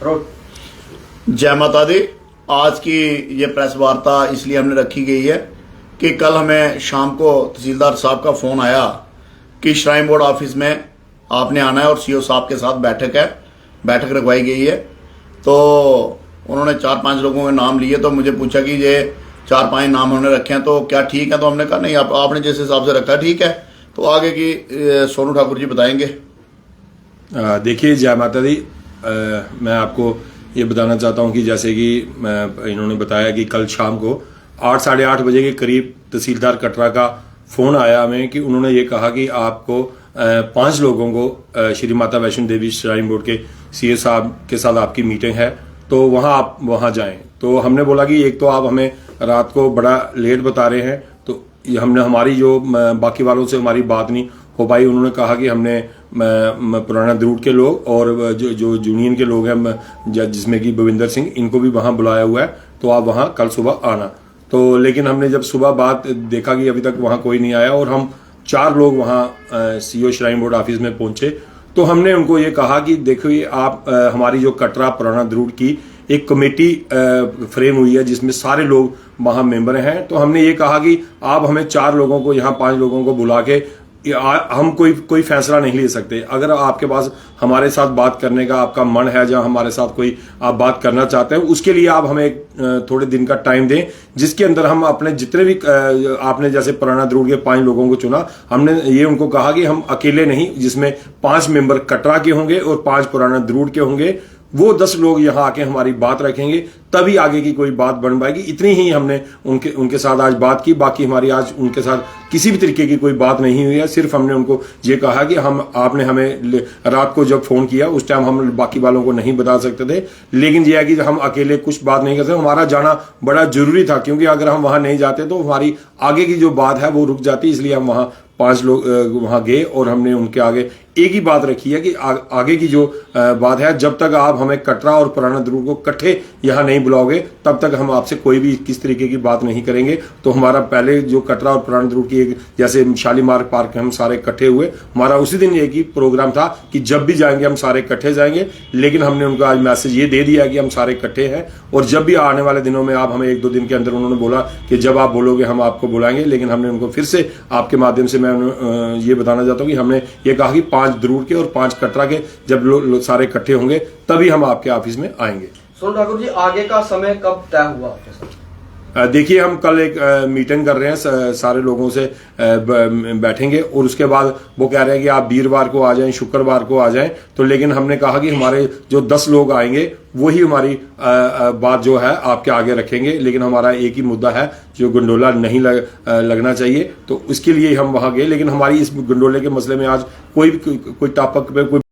जय माता दी। आज की ये प्रेस वार्ता इसलिए हमने रखी गई है कि कल हमें शाम को तहसीलदार साहब का फ़ोन आया कि श्राइन बोर्ड ऑफिस में आपने आना है और सीओ साहब के साथ बैठक रखवाई गई है। तो उन्होंने 4-5 लोगों के नाम लिए, तो मुझे पूछा कि ये 4-5 नाम उन्होंने रखे हैं तो क्या ठीक है। तो हमने कहा नहीं, आपने जिस हिसाब से रखा ठीक है। तो आगे की सोनू ठाकुर जी बताएंगे। देखिए, जय माता दी। मैं आपको ये बताना चाहता हूँ कि जैसे कि इन्होंने बताया कि कल शाम को 8-8:30 बजे के करीब तहसीलदार कटरा का फ़ोन आया हमें कि उन्होंने ये कहा कि आपको 5 लोगों को श्री माता वैष्णो देवी श्राइन बोर्ड के सीए साहब के साथ आपकी मीटिंग है, तो आप वहाँ जाएं। तो हमने बोला कि एक तो आप हमें रात को बड़ा लेट बता रहे हैं, तो हमने हमारी जो बाकी वालों से हमारी बात नहीं हो पाई। उन्होंने कहा कि हमने पुराना द्रूट के लोग और जो यूनियन के लोग हैं जिसमें कि भविंदर सिंह, इनको भी वहाँ बुलाया हुआ है, तो आप वहाँ कल सुबह आना। तो लेकिन हमने जब सुबह बात देखा कि अभी तक वहाँ कोई नहीं आया और हम 4 लोग वहाँ सीओ श्राइन बोर्ड ऑफिस में पहुंचे, तो हमने उनको ये कहा कि देखो ये आप हमारी जो कटरा पुराना द्रूट की एक कमेटी फ्रेम हुई है जिसमें सारे लोग वहाँ मेंबर हैं। तो हमने ये कहा कि आप हमें 4 लोगों को, यहाँ 5 लोगों को बुला के हम कोई फैसला नहीं ले सकते। अगर आपके पास हमारे साथ बात करने का आपका मन है, जहां हमारे साथ कोई आप बात करना चाहते हैं, उसके लिए आप हमें थोड़े दिन का टाइम दें, जिसके अंदर हम अपने जितने भी आपने जैसे पुराना द्रूट के 5 लोगों को चुना, हमने ये उनको कहा कि हम अकेले नहीं, जिसमें 5 मेंबर कटरा के होंगे और 5 पुराना द्रूट के होंगे, वो 10 लोग यहाँ आके हमारी बात रखेंगे, तभी आगे की कोई बात बन पाएगी। इतनी ही हमने उनके साथ आज बात की। बाकी हमारी आज उनके साथ किसी भी तरीके की कोई बात नहीं हुई है। सिर्फ हमने उनको ये कहा कि आपने हमें रात को जब फोन किया उस टाइम हम बाकी वालों को नहीं बता सकते थे, लेकिन यह है कि हम अकेले कुछ बात नहीं कर सकते। हमारा जाना बड़ा जरूरी था, क्योंकि अगर हम वहां नहीं जाते तो हमारी आगे की जो बात है वो रुक जाती। इसलिए हम वहां 5 लोग वहां गए और हमने उनके आगे एक ही बात रखी है कि आगे की जो बात है, जब तक आप हमें कटरा और पुराना द्रूट को इकट्ठे यहाँ नहीं बुलाओगे, तब तक हम आपसे कोई भी किस तरीके की बात नहीं करेंगे। तो हमारा पहले जो कटरा और पुराना द्रूट की एक जैसे शालीमार पार्क हम सारे इकट्ठे हुए, हमारा उसी दिन एक ही प्रोग्राम था कि जब भी जाएंगे हम सारे इकट्ठे जाएंगे। लेकिन हमने उनको आज मैसेज ये दे दिया कि हम सारे इकट्ठे हैं और जब भी आने वाले दिनों में आप हमें 1-2 दिन के अंदर, उन्होंने बोला कि जब आप बोलोगे हम आपको बुलाएंगे। लेकिन हमने उनको फिर से आपके माध्यम से मैं ये बताना चाहता हूँ कि हमने ये कहा कि 5 द्रूट के और 5 कटरा के जब लोग सारे इकट्ठे होंगे तभी हम आपके ऑफिस में आएंगे। सोनू ठाकुर जी, आगे का समय कब तय हुआ आपके साथ? देखिए, हम कल एक मीटिंग कर रहे हैं, सारे लोगों से बैठेंगे और उसके बाद वो कह रहे हैं कि आप वीरवार को आ जाएं, शुक्रवार को आ जाएं। तो लेकिन हमने कहा कि हमारे जो 10 लोग आएंगे वही हमारी बात जो है आपके आगे रखेंगे। लेकिन हमारा एक ही मुद्दा है, जो गंडोला नहीं लगना चाहिए, तो उसके लिए हम वहां गए। लेकिन हमारी इस गंडोले के मसले में आज कोई टॉपिक पे कोई